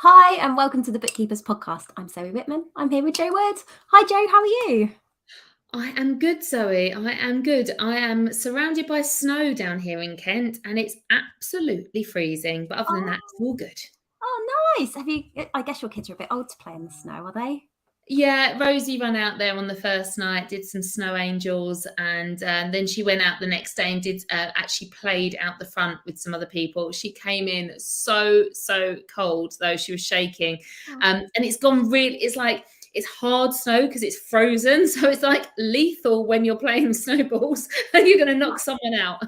Hi, and welcome to the Bookkeepers Podcast. I'm Zoe Whitman. I'm here with Joe Wood. Hi, Joe. How are you? I am good, Zoe. I am good. I am surrounded by snow down here in Kent, and it's absolutely freezing. But other than that, it's all good. Nice. I guess your kids are a bit old to play in the snow, are they? Yeah, Rosie ran out there on the first night, did some snow angels, and then she went out the next day and did actually played out the front with some other people. She came in so cold though, she was shaking, and it's gone really. It's like it's hard snow because it's frozen, so it's like lethal when you're playing snowballs and you're going to knock someone out.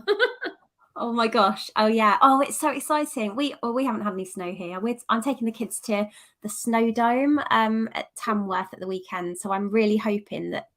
Oh my gosh. Oh yeah. Oh, it's so exciting. We haven't had any snow here. I'm taking the kids to the Snow Dome at Tamworth at the weekend. So I'm really hoping that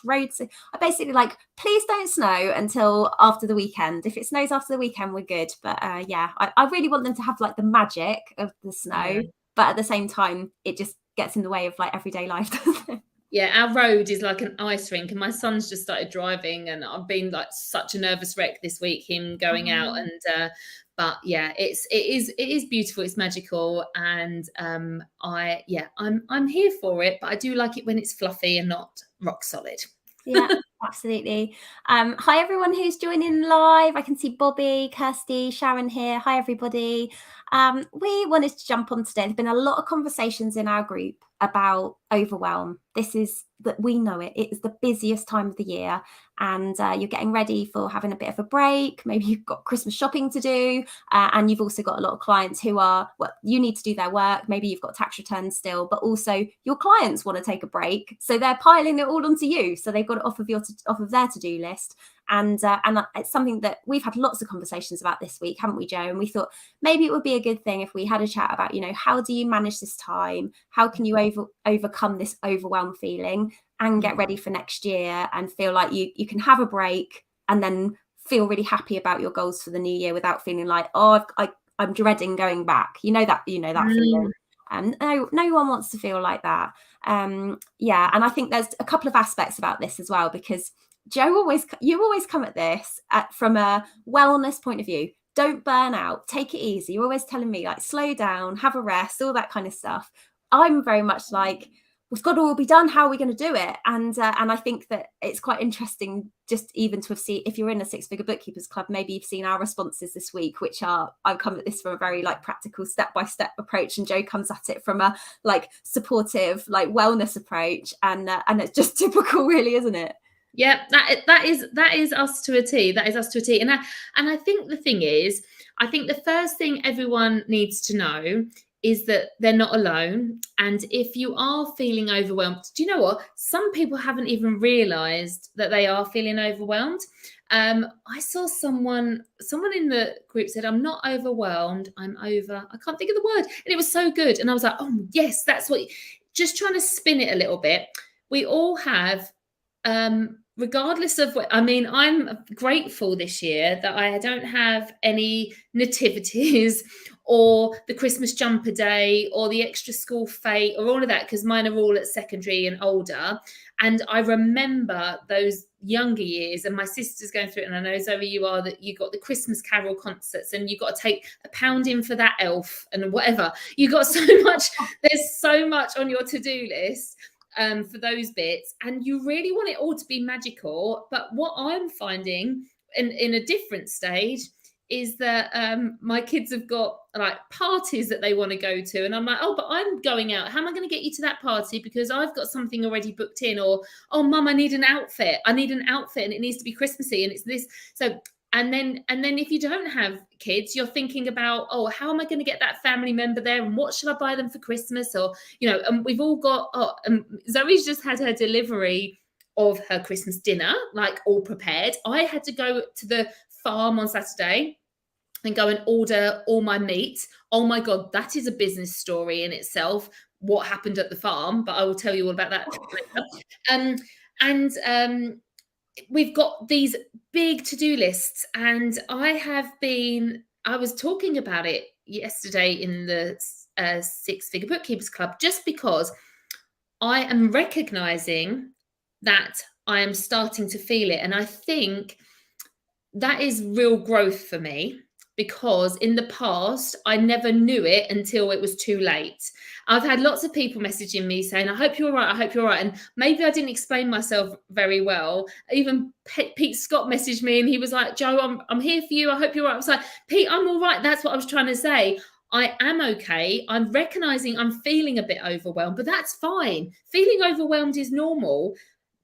roads are basically please don't snow until after the weekend. If it snows after the weekend, we're good. But I really want them to have the magic of the snow, Yeah. but at the same time, it just gets in the way of everyday life, doesn't it? Yeah, our road is like an ice rink, and my son's just started driving, and I've been such a nervous wreck this week, him going out, and but yeah, it is beautiful, it's magical, and I'm here for it, but I do like it when it's fluffy and not rock solid. Yeah, absolutely. Hi everyone who's joining live. I can see Bobby, Kirsty, Sharon here. Hi everybody. We wanted to jump on today. There's been a lot of conversations in our group about overwhelm. This is that we know it. It is the busiest time of the year, and you're getting ready for having a bit of a break. Maybe you've got Christmas shopping to do, and you've also got a lot of clients who are, you need to do their work. Maybe you've got tax returns still, but also your clients want to take a break, so they're piling it all onto you. So they've got it off of their to-do list. And it's something that we've had lots of conversations about this week, haven't we, Joe? And we thought maybe it would be a good thing if we had a chat about, how do you manage this time? How can you overcome this overwhelm feeling and get ready for next year and feel like you can have a break and then feel really happy about your goals for the new year without feeling like, I'm dreading going back. You know that feeling. No one wants to feel like that. And I think there's a couple of aspects about this as well, because Joe, you always come at this from a wellness point of view. Don't burn out, take it easy. You're always telling me slow down, have a rest, all that kind of stuff. I'm very much like, it's got to all be done. How are we going to do it? And I think that it's quite interesting just even to have seen, if you're in a Six-Figure Bookkeepers Club, maybe you've seen our responses this week, which are, I've come at this from a very practical step-by-step approach, and Joe comes at it from a supportive wellness approach, and it's just typical, really, isn't it? Yeah, that is us to a T. That is us to a T. And I think the thing is, I think the first thing everyone needs to know is that they're not alone. And if you are feeling overwhelmed, do you know what? Some people haven't even realized that they are feeling overwhelmed. I saw someone in the group said, "I'm not overwhelmed. I can't think of the word." And it was so good. And I was like, "Oh yes, that's what." Just trying to spin it a little bit. We all have, regardless of what, I'm grateful this year that I don't have any nativities or the Christmas jumper day or the extra school fete or all of that, because mine are all at secondary and older. And I remember those younger years, and my sister's going through it, and I know, Zoe, you are, that you got the Christmas Carol concerts and you got to take £1 in for that elf and whatever. You got so much, there's so much on your to-do list for those bits, and you really want it all to be magical. But what I'm finding in a different stage is that my kids have got parties that they want to go to, and I'm like, oh, but I'm going out. How am I going to get you to that party because I've got something already booked in? Or, oh, Mum, I need an outfit and it needs to be Christmassy, and it's this. So and then if you don't have kids, you're thinking about, oh, how am I going to get that family member there, and what should I buy them for Christmas? Or, and we've all got, Zoe's just had her delivery of her Christmas dinner, all prepared. I had to go to the farm on Saturday and go and order all my meat. Oh my God, that is a business story in itself, what happened at the farm, but I will tell you all about that later. We've got these big to-do lists, and I was talking about it yesterday in the Six-Figure Bookkeepers Club, just because I am recognizing that I am starting to feel it. And I think that is real growth for me. because in the past, I never knew it until it was too late. I've had lots of people messaging me saying, I hope you're all right. I hope you're all right. And maybe I didn't explain myself very well. Even Pete Scott messaged me and he was like, Jo, I'm here for you. I hope you're all right. I was like, Pete, I'm all right. That's what I was trying to say. I am okay. I'm recognizing I'm feeling a bit overwhelmed, but that's fine. Feeling overwhelmed is normal,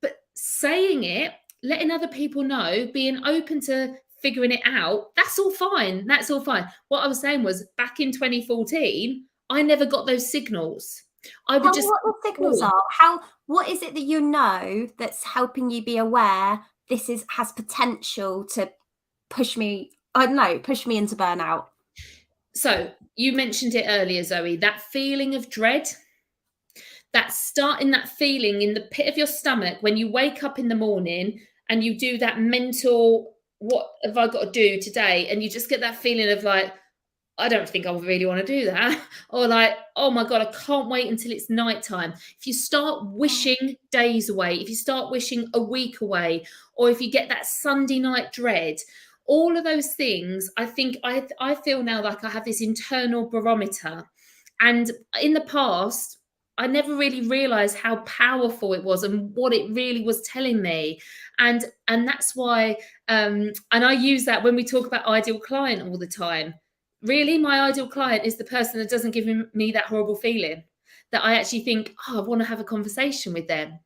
but saying it, letting other people know, being open to figuring it out, that's all fine. That's all fine. What I was saying was back in 2014, I never got those signals. I would just what the signals are. What is it that you know that's helping you be aware this has potential to push me? I don't know, push me into burnout. So you mentioned it earlier, Zoe, that feeling of dread, that feeling in the pit of your stomach when you wake up in the morning and you do that mental, what have I got to do today? And you just get that feeling of like, I don't think I really want to do that. Or like, oh my God, I can't wait until it's nighttime. If you start wishing days away, if you start wishing a week away, or if you get that Sunday night dread, all of those things, I think I feel now like I have this internal barometer. And in the past, I never really realized how powerful it was and what it really was telling me. And that's why, and I use that when we talk about ideal client all the time. Really, my ideal client is the person that doesn't give me that horrible feeling, that I actually think, oh, I want to have a conversation with them.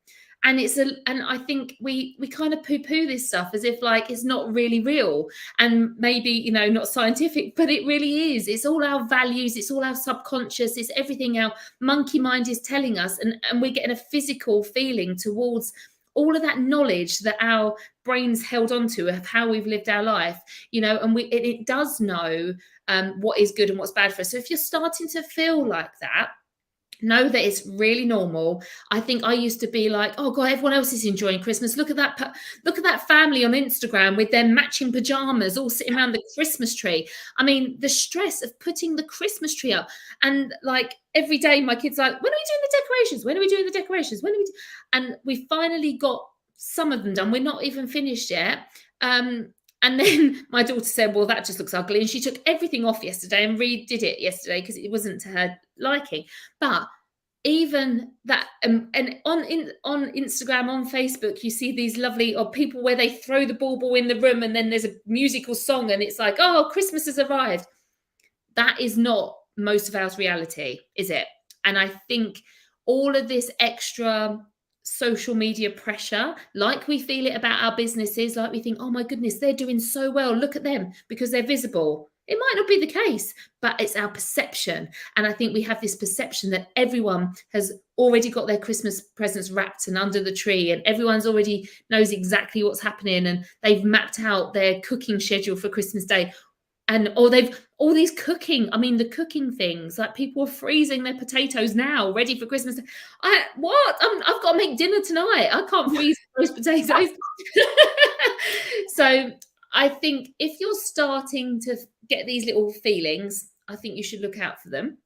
And and I think we kind of poo-poo this stuff as if like it's not really real and maybe, not scientific, but it really is. It's all our values, it's all our subconscious, it's everything our monkey mind is telling us, and we're getting a physical feeling towards all of that knowledge that our brains held onto of how we've lived our life, and it does know what is good and what's bad for us. So if you're starting to feel like that, know that it's really normal. I think I used to be like, oh God, everyone else is enjoying Christmas. Look at that family on Instagram with their matching pajamas all sitting around the Christmas tree. I mean, the stress of putting the Christmas tree up, and like every day my kids are like, when are we doing the decorations? When are we doing the decorations? And we finally got some of them done. We're not even finished yet. And then my daughter said, well, that just looks ugly. And she took everything off yesterday and redid it yesterday because it wasn't to her liking. But even that, and on Instagram, on Facebook, you see these lovely people where they throw the bauble in the room and then there's a musical song and it's like, oh, Christmas has arrived. That is not most of our reality, is it? And I think all of this extra social media pressure, like we feel it about our businesses, like we think, oh my goodness, they're doing so well, look at them, because they're visible. It might not be the case, but it's our perception. And I think we have this perception that everyone has already got their Christmas presents wrapped and under the tree, and everyone's already knows exactly what's happening, and they've mapped out their cooking schedule for Christmas Day. Or they've all these cooking. I mean, the cooking things, like people are freezing their potatoes now, ready for Christmas. I've got to make dinner tonight. I can't freeze those potatoes. So I think if you're starting to get these little feelings, I think you should look out for them.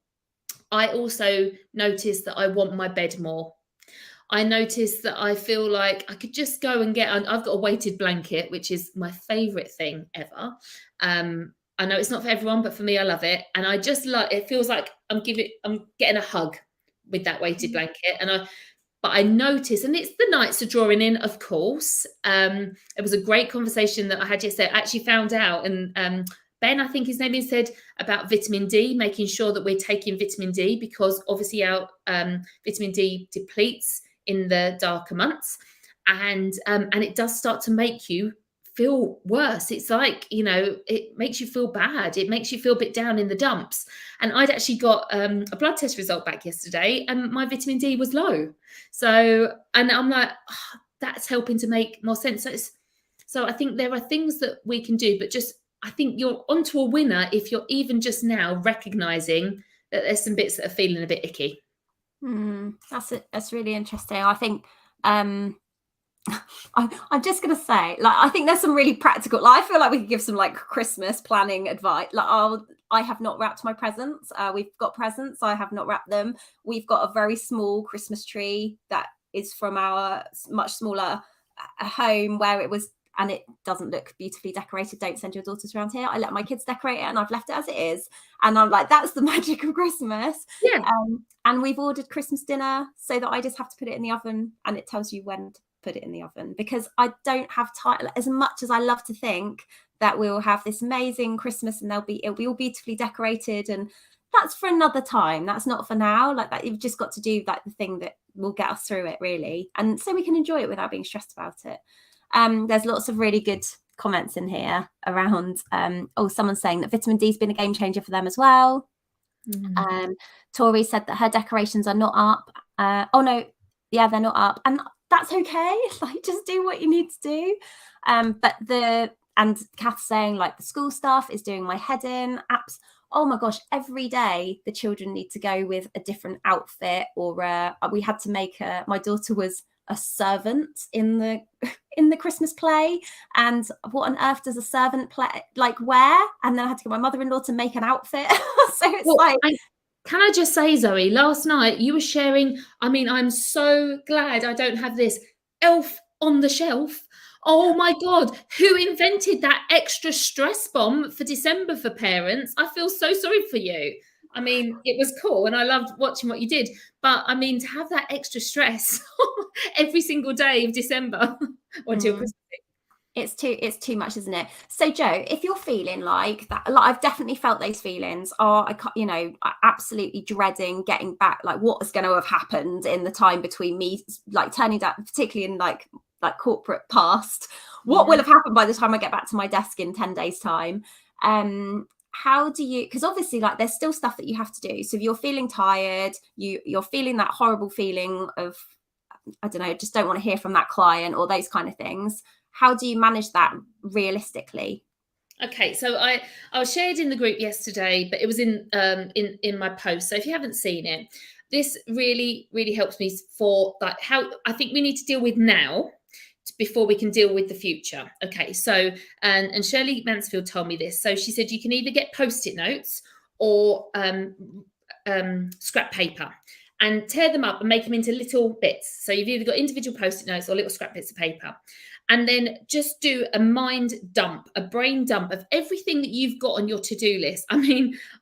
I also notice that I want my bed more. I notice that I feel like I could just go and I've got a weighted blanket, which is my favorite thing ever. I know it's not for everyone, but for me, I love it. And I just it feels like I'm getting a hug with that weighted blanket. But I notice, and it's the nights are drawing in, of course. It was a great conversation that I had yesterday. I actually found out, and Ben, I think his name is, said about vitamin D, making sure that we're taking vitamin D, because obviously our vitamin D depletes in the darker months. And it does start to make you feel worse. It's like, it makes you feel bad. It makes you feel a bit down in the dumps. And I'd actually got a blood test result back yesterday and my vitamin D was low. So, and I'm like, oh, that's helping to make more sense. So I think there are things that we can do, but I think you're onto a winner if you're even just now recognizing that there's some bits that are feeling a bit icky. That's really interesting. I think, I'm just gonna say, like, I think there's some really practical. I feel like we could give some like Christmas planning advice. Like, I have not wrapped my presents. We've got presents. I have not wrapped them. We've got a very small Christmas tree that is from our much smaller home, where it was and it doesn't look beautifully decorated, don't send your daughters around here. I let my kids decorate it, and I've left it as it is. And I'm like, that's the magic of Christmas. Yeah. And we've ordered Christmas dinner so that I just have to put it in the oven, and it tells you when to put it in the oven, because I don't have time. As much as I love to think that we will have this amazing Christmas and it'll be all beautifully decorated, and that's for another time. That's not for now. Like that, you've just got to do like the thing that will get us through it, really, and so we can enjoy it without being stressed about it. There's lots of really good comments in here around someone's saying that vitamin D's been a game changer for them as well. Tori said that her decorations are not up. They're not up, and that's okay. Like, just do what you need to do. And Kath's saying, like, the school staff is doing my head in. Apps. Oh my gosh, every day the children need to go with a different outfit, or we had to make my daughter was a servant in the Christmas play, and what on earth does a servant play like wear? And then I had to get my mother-in-law to make an outfit. So it's can I just say, Zoe, last night you were sharing, I'm so glad I don't have this elf on the shelf. Oh my God, who invented that extra stress bomb for December for parents? I feel so sorry for you. It was cool and I loved watching what you did. But to have that extra stress every single day of December or until Christmas. It's too much, isn't it? So Jo, if you're feeling like that, like I've definitely felt those feelings, absolutely dreading getting back, like what is going to have happened in the time between me like turning down, particularly in like corporate past, what will have happened by the time I get back to my desk in 10 days time. How do you, because obviously like there's still stuff that you have to do. So if you're feeling tired, you're feeling that horrible feeling of, I don't know, just don't want to hear from that client or those kind of things. How do you manage that realistically? Okay, so I shared in the group yesterday, but it was in my post. So if you haven't seen it, this really, really helps me for like how I think we need to deal with now before we can deal with the future. Okay, so and Shirley Mansfield told me this. So she said you can either get Post-it notes or scrap paper and tear them up and make them into little bits. So you've either got individual Post-it notes or little scrap bits of paper. And then just do a mind dump, a brain dump of everything that you've got on your to-do list.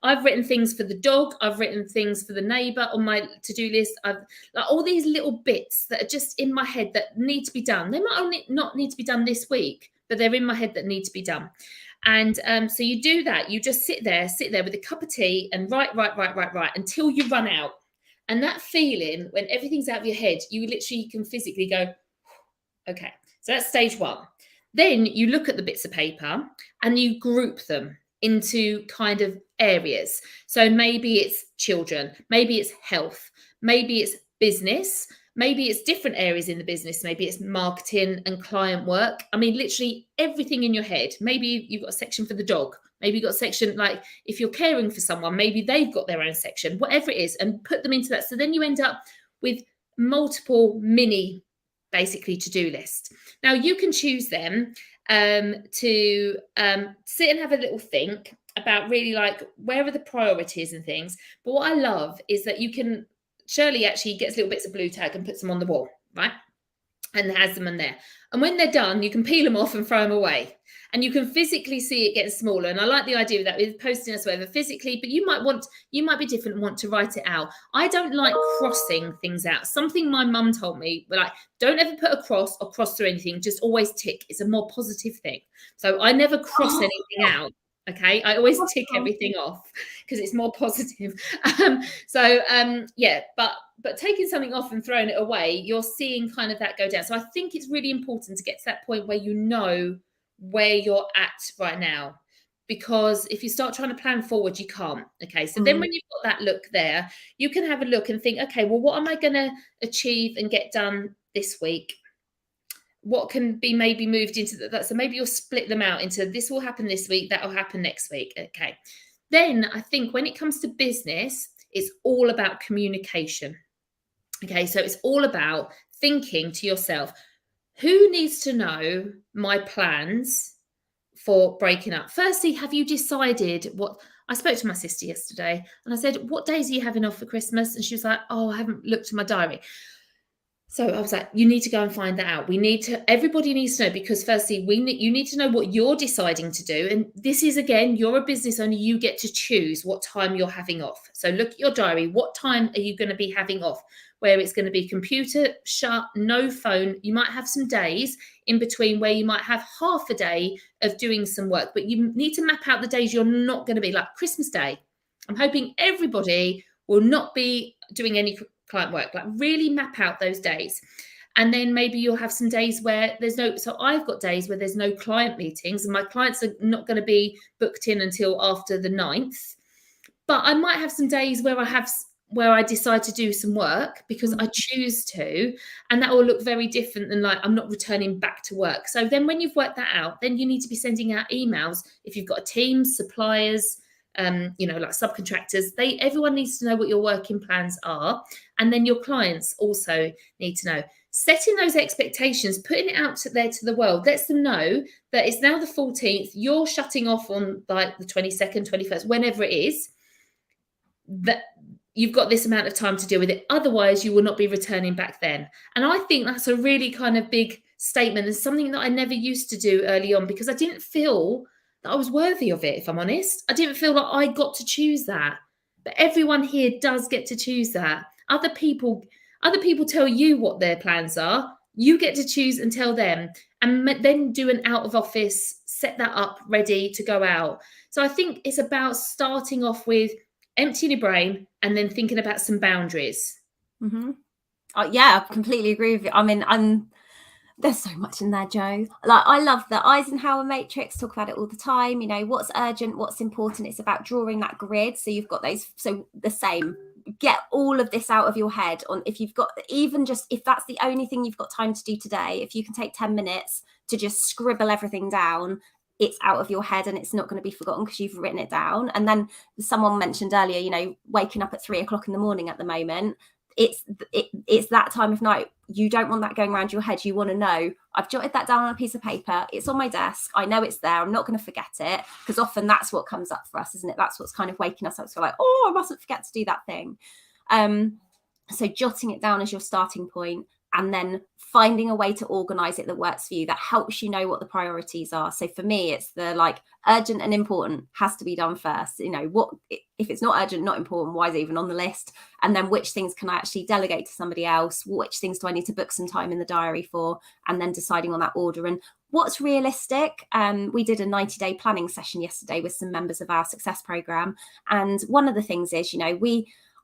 I've written things for the dog. I've written things for the neighbour on my to-do list. I've like all these little bits that are just in my head that need to be done. They might only not need to be done this week, but they're in my head that need to be done. And so you do that. You just sit there with a cup of tea and write until you run out. And that feeling when everything's out of your head, you literally can physically go, okay. So that's stage one. Then you look at the bits of paper and you group them into kind of areas. So maybe it's children, maybe it's health, maybe it's business, maybe it's different areas in the business. Maybe it's marketing and client work. Literally everything in your head. Maybe you've got a section for the dog. Maybe you've got a section like if you're caring for someone, maybe they've got their own section, whatever it is, and put them into that. So then you end up with multiple mini basically to-do list. Now you can choose them to sit and have a little think about really like where are the priorities and things. But what I love is that you can, Shirley actually gets little bits of blue tag and puts them on the wall, right? And has them in there. And when they're done, you can peel them off and throw them away. And you can physically see it getting smaller. And I like the idea of that with posting us whatever physically, but you might be different and want to write it out. I don't like crossing things out. Something my mum told me, like, don't ever put a cross or cross through anything. Just always tick. It's a more positive thing. So I never cross anything out. Okay. I always tick everything off because it's more positive. But taking something off and throwing it away, you're seeing kind of that go down. So I think it's really important to get to that point where you know where you're at right now, because if you start trying to plan forward, you can't. Okay, so then when you've got that look there, you can have a look and think, okay, well, what am I going to achieve and get done this week? What can be maybe moved into that? So maybe you'll split them out into this will happen this week, that will happen next week. Okay, then I think when it comes to business, it's all about communication. Okay, so it's all about thinking to yourself, who needs to know my plans for breaking up? Firstly, have you decided what? I spoke to my sister yesterday and I said, what days are you having off for Christmas? And she was like, oh, I haven't looked at my diary. So I was like, you need to go and find that out. Everybody needs to know, because firstly, you need to know what you're deciding to do. And this is, again, you're a business owner, you get to choose what time you're having off. So look at your diary. What time are you going to be having off? Where it's going to be computer shut, no phone. You might have some days in between where you might have half a day of doing some work, but you need to map out the days you're not going to be, like Christmas Day. I'm hoping everybody will not be doing any client work. Like, really map out those days. And then maybe you'll have some days where so I've got days where there's no client meetings, and my clients are not going to be booked in until after the 9th. But I might have some days where I decide to do some work because I choose to, and that will look very different than, like, I'm not returning back to work. So then when you've worked that out, then you need to be sending out emails. If you've got a team, suppliers, like subcontractors, everyone needs to know what your working plans are. And then your clients also need to know. Setting those expectations, putting it out there to the world, lets them know that it's now the 14th, you're shutting off on like the 22nd, 21st, whenever it is, that you've got this amount of time to deal with it. Otherwise, you will not be returning back then. And I think that's a really kind of big statement, and something that I never used to do early on, because I didn't feel that I was worthy of it, if I'm honest. I didn't feel like I got to choose that. But everyone here does get to choose that. Other people tell you what their plans are. You get to choose and tell them, and then do an out of office, set that up ready to go out. So I think it's about starting off with emptying your brain and then thinking about some boundaries. Mm-hmm. Yeah, I completely agree with you. I mean, there's so much in there, Jo. Like, I love the Eisenhower matrix, talk about it all the time. You know, what's urgent, what's important. It's about drawing that grid. So you've got those. So the same, get all of this out of your head. On if you've got, even just if that's the only thing you've got time to do today, if you can take 10 minutes to just scribble everything down, it's out of your head and it's not going to be forgotten because you've written it down. And then someone mentioned earlier, you know, waking up at 3 o'clock in the morning at the moment. It's that time of night. You don't want that going around your head. You want to know, I've jotted that down on a piece of paper. It's on my desk. I know it's there. I'm not going to forget it, because often that's what comes up for us, isn't it? That's what's kind of waking us up. So like, oh, I mustn't forget to do that thing. So jotting it down as your starting point, and then finding a way to organize it that works for you, that helps you know what the priorities are. So for me, it's the like urgent and important has to be done first. You know, what if it's not urgent, not important, why is it even on the list? And then which things can I actually delegate to somebody else? Which things do I need to book some time in the diary for? And then deciding on that order and what's realistic. We did a 90-day planning session yesterday with some members of our success program. And one of the things is, you know,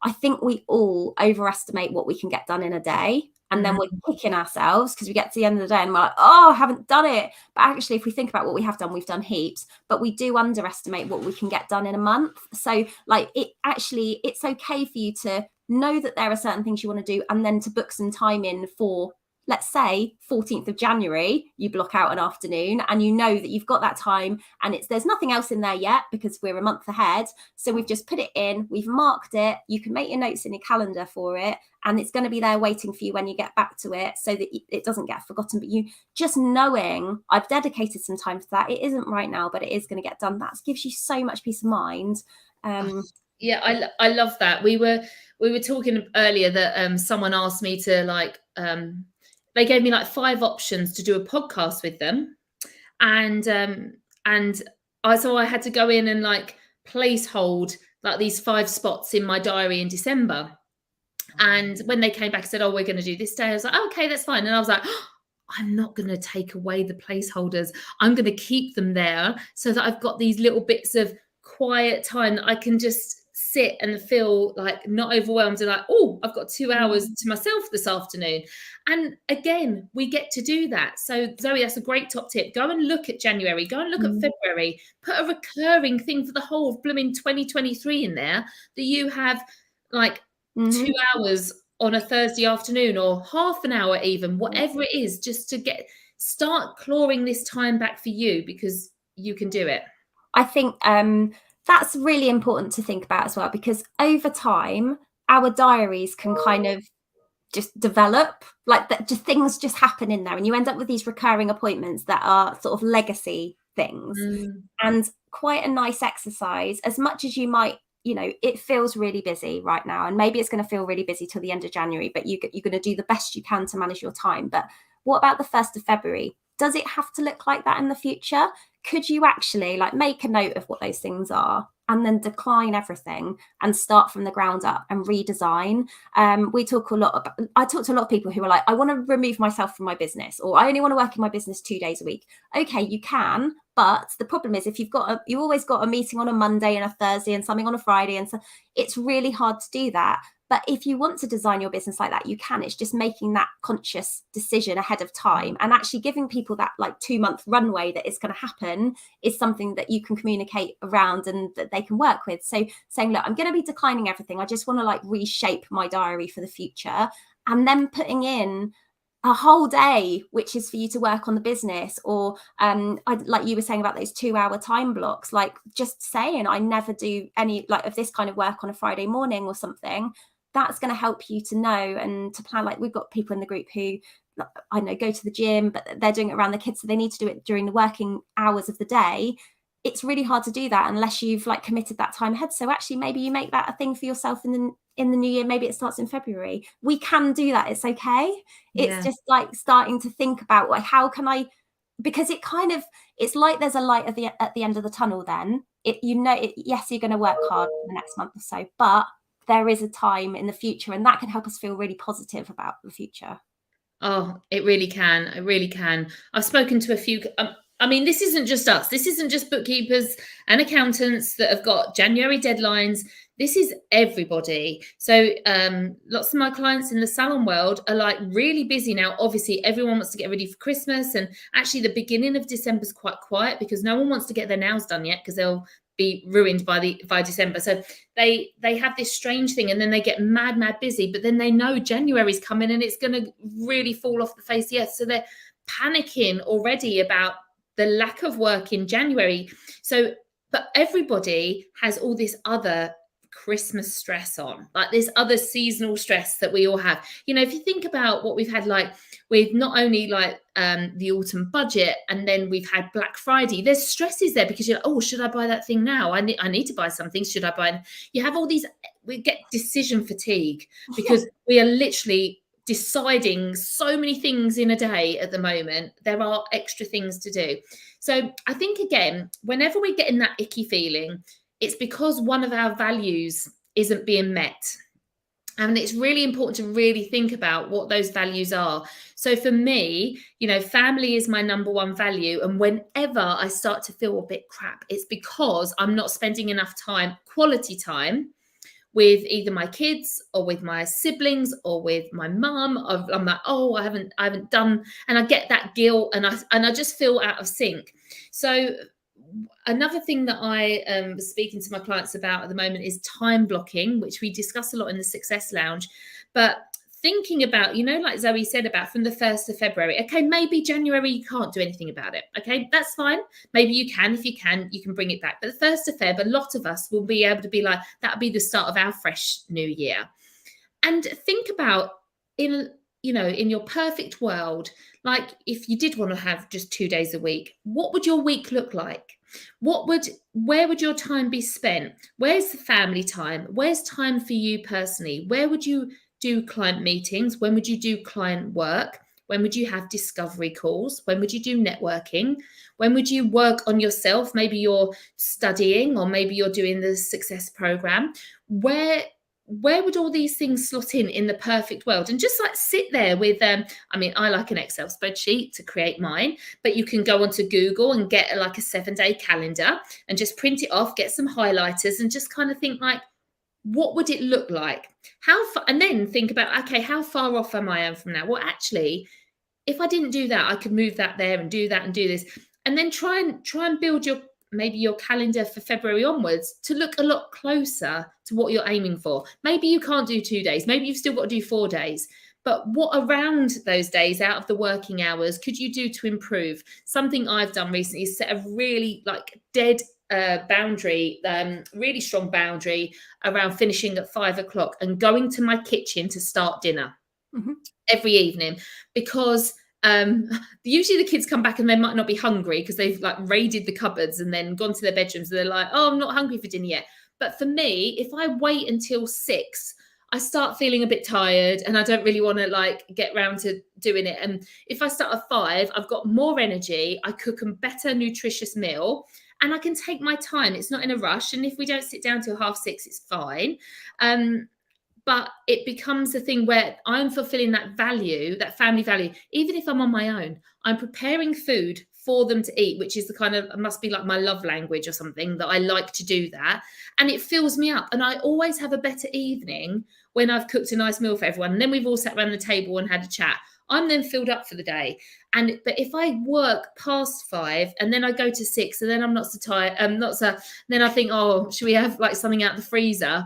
I think we all overestimate what we can get done in a day. And then we're kicking ourselves because we get to the end of the day and we're like, oh, I haven't done it. But actually, if we think about what we have done, we've done heaps, but we do underestimate what we can get done in a month. So like it's okay for you to know that there are certain things you want to do, and then to book some time in for, let's say 14th of January, you block out an afternoon and you know that you've got that time, and there's nothing else in there yet because we're a month ahead. So we've just put it in, we've marked it. You can make your notes in your calendar for it, and it's going to be there waiting for you when you get back to it so that it doesn't get forgotten. But you just knowing I've dedicated some time to that. It isn't right now, but it is going to get done. That gives you so much peace of mind. Yeah, I love that. We were talking earlier that someone asked me to like they gave me like 5 options to do a podcast with them, and so I had to go in and like placehold like these 5 spots in my diary in December. And when they came back and said, oh, we're going to do this day, I was like, oh, okay, that's fine. And I was like, oh, I'm not going to take away the placeholders. I'm going to keep them there so that I've got these little bits of quiet time that I can just sit and feel like not overwhelmed and like, oh, I've got 2 hours to myself this afternoon. And again, we get to do that. So Zoe, that's a great top tip. Go and look at January, go and look at February, put a recurring thing for the whole of blooming 2023 in there that you have like 2 hours on a Thursday afternoon, or half an hour even, whatever it is, just to start clawing this time back for you, because you can do it. I think that's really important to think about as well, because over time, our diaries can kind of just develop, like that, just things just happen in there, and you end up with these recurring appointments that are sort of legacy things. And quite a nice exercise, as much as you might you know, it feels really busy right now, and maybe it's going to feel really busy till the end of January, but you're going to do the best you can to manage your time. But what about the 1st of February? Does it have to look like that in the future? Could you actually like make a note of what those things are and then decline everything and start from the ground up and redesign? I talk to a lot of people who are like, I want to remove myself from my business, or I only want to work in my business 2 days a week. Okay, you can, but the problem is if you always got a meeting on a Monday and a Thursday and something on a Friday, and so it's really hard to do that. But if you want to design your business like that, you can. It's just making that conscious decision ahead of time and actually giving people that like 2-month runway that it's going to happen is something that you can communicate around and that they can work with. So saying, look, I'm going to be declining everything. I just want to like reshape my diary for the future, and then putting in a whole day, which is for you to work on the business, or like you were saying about those 2-hour time blocks, like just saying I never do any like of this kind of work on a Friday morning or something. That's going to help you to know and to plan. Like we've got people in the group who, I know, go to the gym, but they're doing it around the kids, so they need to do it during the working hours of the day. It's really hard to do that unless you've like committed that time ahead. So actually maybe you make that a thing for yourself in the new year. Maybe it starts in February. We can do that. It's okay. It's just like starting to think about like, how can I, because it's like there's a light at the end of the tunnel. Then yes, you're going to work hard for the next month or so, but there is a time in the future, and that can help us feel really positive about the future. Oh, it really can. It really can. I've spoken to a few. I mean, this isn't just us. This isn't just bookkeepers and accountants that have got January deadlines. This is everybody. So lots of my clients in the salon world are like really busy now. Obviously, everyone wants to get ready for Christmas. And actually, the beginning of December is quite quiet because no one wants to get their nails done yet because they'll be ruined by December. So they have this strange thing, and then they get mad busy. But then they know January's coming and it's going to really fall off the face of the earth. So they're panicking already about the lack of work in January. So, but everybody has all this other Christmas stress on, like this other seasonal stress that we all have. You know, if you think about what we've had, like with not only like the autumn budget, and then we've had Black Friday, there's stresses there because you're like, oh, should I buy that thing now? I need to buy something. Should I buy? You have all these, we get decision fatigue because we are literally deciding so many things in a day at the moment. There are extra things to do. So I think, again, whenever we're getting that icky feeling, it's because one of our values isn't being met. And it's really important to really think about what those values are. So for me, you know, family is my number one value. And whenever I start to feel a bit crap, it's because I'm not spending enough time, quality time, with either my kids or with my siblings or with my mum. I'm like, oh, I haven't done, and I get that guilt, and I just feel out of sync. So another thing that I am speaking to my clients about at the moment is time blocking, which we discuss a lot in the Success Lounge. But thinking about, you know, like Zoe said about from the 1st of February, okay, maybe January you can't do anything about it. Okay, that's fine. Maybe you can. If you can, you can bring it back. But the 1st of Feb, a lot of us will be able to be like, that'll be the start of our fresh new year. And think about in your perfect world, like if you did want to have just 2 days a week, what would your week look like? Where would your time be spent? Where's the family time? Where's time for you personally? Where would you do client meetings? When would you do client work? When would you have discovery calls? When would you do networking? When would you work on yourself? Maybe you're studying, or maybe you're doing the success program. Where would all these things slot in the perfect world? And just like sit there with, I like an Excel spreadsheet to create mine, but you can go onto Google and get like a 7-day calendar and just print it off, get some highlighters, and just kind of think like, what would it look like? And then think about, okay, how far off am I from now? Well, actually, if I didn't do that, I could move that there and do that and do this. And then try and build your calendar for February onwards to look a lot closer to what you're aiming for. Maybe you can't do 2 days. Maybe you've still got to do 4 days. But what around those days out of the working hours could you do to improve? Something I've done recently is set a really like dead boundary, really strong boundary around finishing at 5 o'clock and going to my kitchen to start dinner every evening, because usually the kids come back and they might not be hungry because they've like raided the cupboards and then gone to their bedrooms and they're like, oh, I'm not hungry for dinner yet. But for me, if I wait until 6, I start feeling a bit tired and I don't really want to like get round to doing it. And if I start at 5, I've got more energy, I cook a better nutritious meal, and I can take my time. It's not in a rush. And if we don't sit down till 6:30, it's fine. But it becomes a thing where I'm fulfilling that value, that family value. Even if I'm on my own, I'm preparing food for them to eat, which is the kind of, it must be like my love language or something, that I like to do that. And it fills me up. And I always have a better evening when I've cooked a nice meal for everyone. And then we've all sat around the table and had a chat. I'm then filled up for the day. But if I work past 5 and then I go to 6 and then I'm not so tired, then I think, oh, should we have like something out the freezer?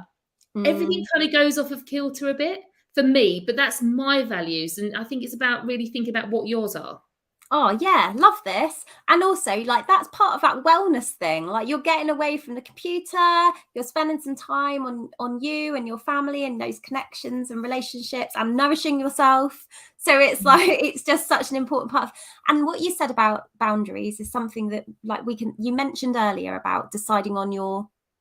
Everything kind of goes off of kilter a bit for me, but that's my values. And I think it's about really thinking about what yours are. Oh yeah, love this. And also, like, that's part of that wellness thing. Like, you're getting away from the computer, you're spending some time on you and your family and those connections and relationships and nourishing yourself. So it's like, it's just such an important part of, and what you said about boundaries is something that, like, you mentioned earlier about deciding on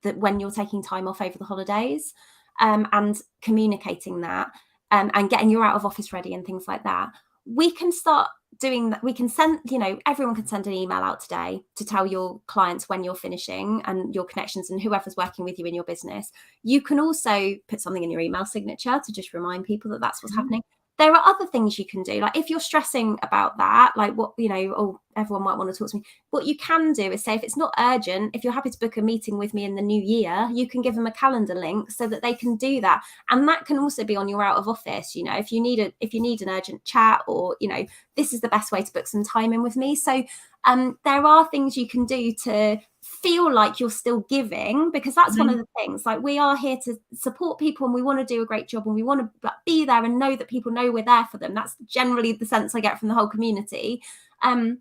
that when you're taking time off over the holidays, and communicating that, and getting your out of office ready and things like that. We can start doing that. We can send, everyone can send an email out today to tell your clients when you're finishing and your connections and whoever's working with you in your business. You can also put something in your email signature to just remind people that that's what's happening. There are other things you can do. Like, if you're stressing about that, like, what, oh, everyone might want to talk to me. What you can do is say, if it's not urgent, if you're happy to book a meeting with me in the new year, you can give them a calendar link so that they can do that. And that can also be on your out of office. If you need an urgent chat, or, this is the best way to book some time in with me. So there are things you can do to feel like you're still giving, because that's one of the things. Like, we are here to support people and we want to do a great job and we want to be there and know that people know we're there for them. That's generally the sense I get from the whole community. And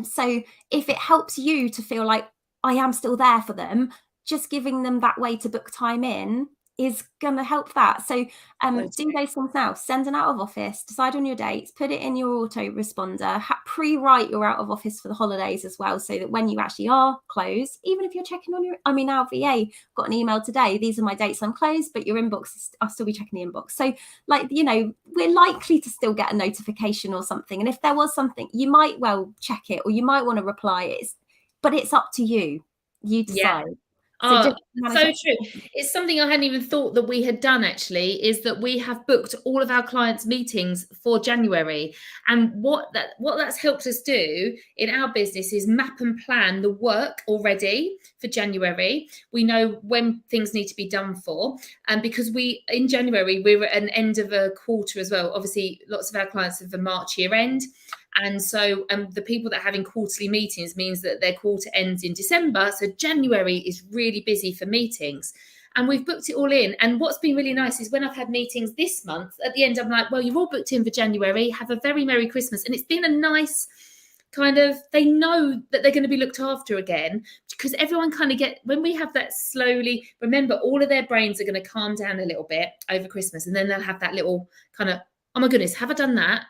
so if it helps you to feel like I am still there for them, just giving them that way to book time in is going to help that. So do those things now. Send an out of office, decide on your dates, put it in your autoresponder, pre-write your out of office for the holidays as well, so that when you actually are closed, even if you're checking on our VA got an email today, these are my dates I'm closed, but your inbox, I'll still be checking the inbox. So, like, we're likely to still get a notification or something. And if there was something, you might well check it, or you might want to reply. But it's up to you. You decide. Yeah. So true. It's something I hadn't even thought that we had done, actually, is that we have booked all of our clients' meetings for January. And what that's helped us do in our business is map and plan the work already for January. We know when things need to be done for. And because in January, we're at an end of a quarter as well. Obviously, lots of our clients have a March year end. And so the people that are having quarterly meetings means that their quarter ends in December. So January is really busy for meetings. And we've booked it all in. And what's been really nice is when I've had meetings this month, at the end, I'm like, well, you're all booked in for January. Have a very Merry Christmas. And it's been a nice kind of, they know that they're going to be looked after again, because everyone kind of when we have that slowly, remember, all of their brains are going to calm down a little bit over Christmas. And then they'll have that little kind of, oh my goodness, have I done that?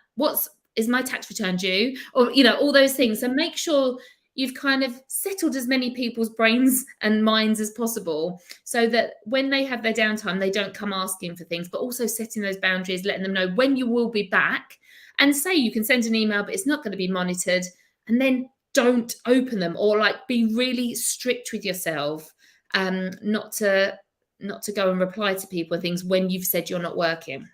Is my tax return due? Or, all those things. So make sure you've kind of settled as many people's brains and minds as possible, so that when they have their downtime, they don't come asking for things, but also setting those boundaries, letting them know when you will be back, and say you can send an email, but it's not going to be monitored, and then don't open them, or like be really strict with yourself, not to go and reply to people and things when you've said you're not working.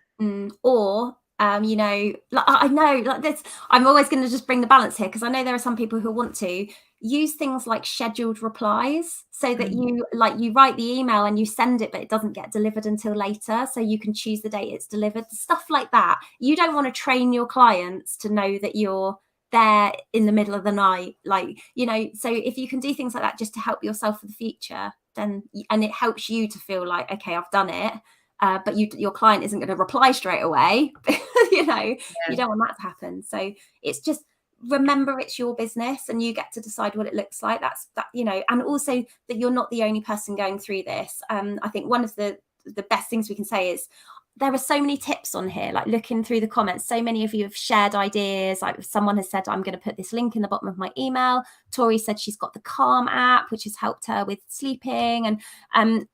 Or like, I know, like, this, I'm always going to just bring the balance here, because I know there are some people who want to use things like scheduled replies, so that you write the email and you send it, but it doesn't get delivered until later, so you can choose the date it's delivered, stuff like that. You don't want to train your clients to know that you're there in the middle of the night, so if you can do things like that just to help yourself for the future, then, and it helps you to feel like, okay, I've done it. But your client isn't going to reply straight away. You don't want that to happen. So it's just, remember, it's your business and you get to decide what it looks like. That's that, and also that you're not the only person going through this. I think one of the best things we can say is, there are so many tips on here, like looking through the comments, so many of you have shared ideas. Like someone has said, I'm going to put this link in the bottom of my email. Tori said she's got the Calm app, which has helped her with sleeping. And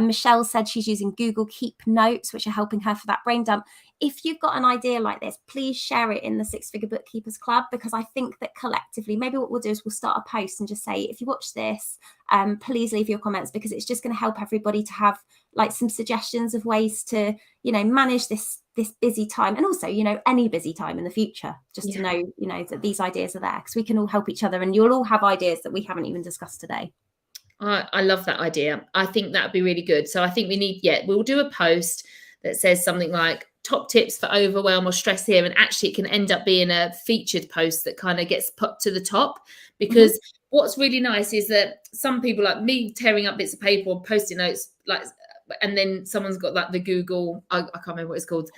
Michelle said she's using Google Keep Notes, which are helping her for that brain dump. If you've got an idea like this, please share it in the Six Figure Bookkeepers Club, because I think that collectively, maybe what we'll do is we'll start a post and just say, if you watch this, please leave your comments, because it's just going to help everybody to have like some suggestions of ways to, manage this busy time, and also, any busy time in the future, just to know, that these ideas are there, because we can all help each other, and you'll all have ideas that we haven't even discussed today. I love that idea. I think that'd be really good. So I think we'll do a post that says something like top tips for overwhelm or stress here. And actually it can end up being a featured post that kind of gets put to the top, because what's really nice is that some people, like me, tearing up bits of paper or post-it notes, like, and then someone's got like the Google, I can't remember what it's called.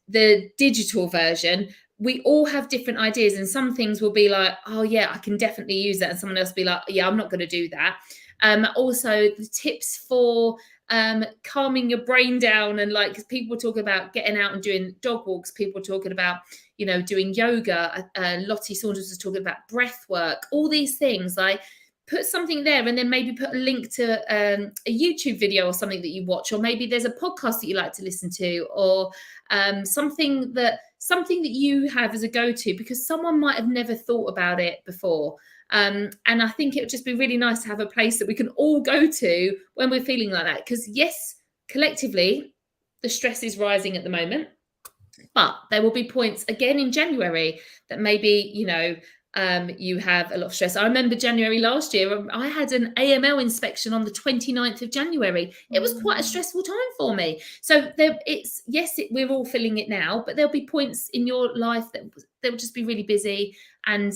The digital version. We all have different ideas, and some things will be like, oh yeah, I can definitely use that, and someone else will be like, yeah, I'm not going to do that. Also the tips for calming your brain down, and like, because people talk about getting out and doing dog walks, people talking about doing yoga, Lottie Saunders was talking about breath work, all these things. Like, put something there, and then maybe put a link to a YouTube video or something that you watch, or maybe there's a podcast that you like to listen to, or something that you have as a go-to, because someone might have never thought about it before. And I think it would just be really nice to have a place that we can all go to when we're feeling like that. Because yes, collectively, the stress is rising at the moment, but there will be points again in January that maybe, you have a lot of stress. I remember January last year, I had an AML inspection on the 29th of January. It was quite a stressful time for me. So we're all feeling it now, but there'll be points in your life that will just be really busy and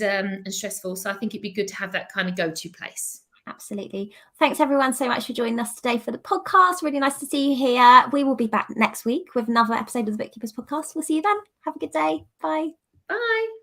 stressful. So I think it'd be good to have that kind of go-to place. Absolutely. Thanks everyone so much for joining us today for the podcast. Really nice to see you here. We will be back next week with another episode of the Bookkeepers Podcast. We'll see you then. Have a good day. Bye. Bye.